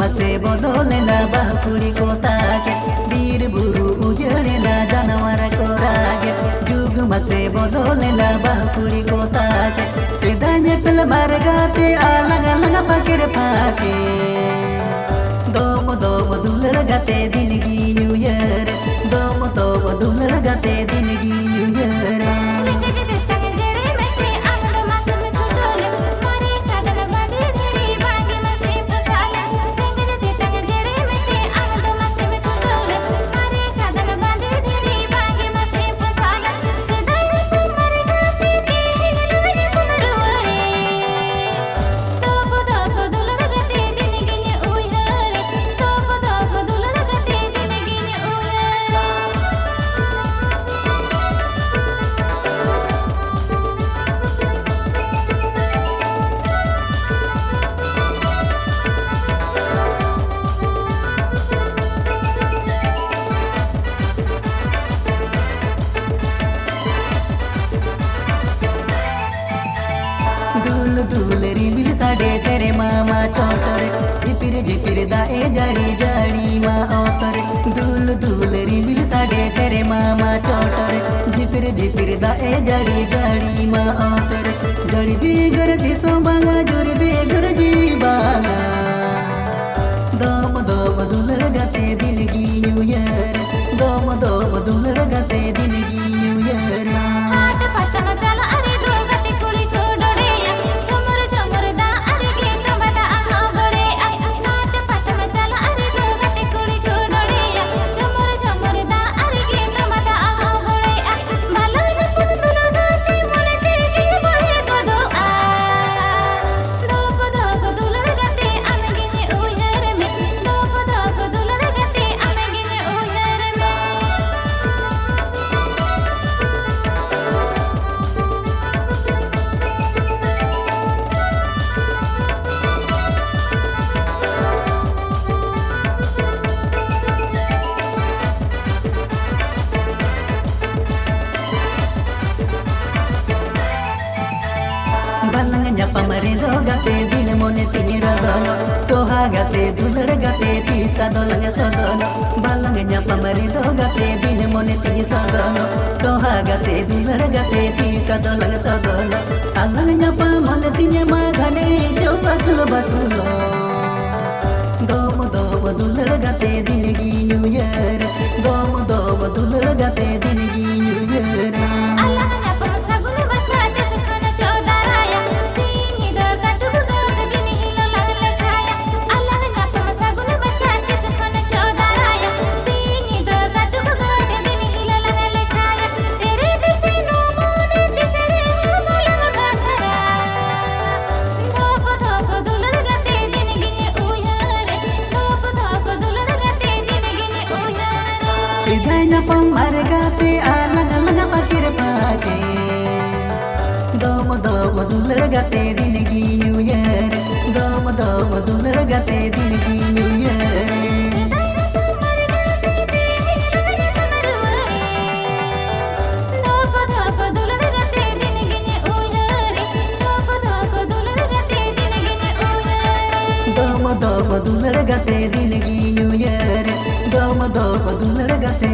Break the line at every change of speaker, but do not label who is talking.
मासे बदलेना बाहुकुड़ी को ताके बीर बुरु उजड़ेना जानवर को रागे जुग मासे बदलेना बाहुकुड़ी को ताके पेदाने पेल मारगाते अलग अलग पाकेर फाके दोम दुलड़ गाते दिन की न्यू ईयर दोम दुलड़ गाते दिन की न्यू ईयर दूल रिमिल साडे चेरे मामा चौतरे झिपिर दाए जाड़ी जाड़ी मा औतरे दूल रिमिल साडे चेरे मामा चौतरे झिपिर दाए जाड़ी जाड़ी मा औतरे जड़ी बिगर दिसो बांगा जोरी बिगर जी बांगा दोम दुलड़ गाते दिन की न्यू ईयर दोम दुलड़ गाते दिन की न्यू ईयर
हाट पतन चला अरे दो गति कुड़ी को डोड़ेया झमर झमर दा अरे गे कमदा आहा बड़े हाट पतन चला अरे दो गति कुड़ी को डोड़ेया झमर दा अरे गे कमदा आहा बड़े भालो न पुन दुलड़ गाते मने तेगे बड़े गदो दोप दुलड़ गाते आमे गिने उयर में दोप दुलड़ गाते आमे गिने उयर में
बालंग nyapamare do gate din mone tinira dono toha gate dulड़ gate tisa dolang sodono balang nyapamare do gate din mone tinisa dono toha gate dulड़ gate tisa dolang sodono alang nyapa mone tinya magane coba batulo दोम दुलड़ गाते दिन की new year दोम दुलड़ गाते दिन की new year
Alangnya perusahaan baca kesukaan codaraya sini dekat bukan gini hilang lekaya Alangnya perusahaan baca kesukaan codaraya sini dekat bukan gini hilang lekaya tere dise nomone dise mulang bakara dhop dulड़ गाते दिन gini uyare dhop dulड़ गाते दिन gini uyare
सीधा nyapam margate अलग अलग पाकिर पाके दोम दुलड़ गाते दिन की न्यू ईयर दोम दुलड़ गाते दिन की न्यू ईयर दोम दुलड़ गाते दिन की न्यू ईयर दोम दुलड़ गाते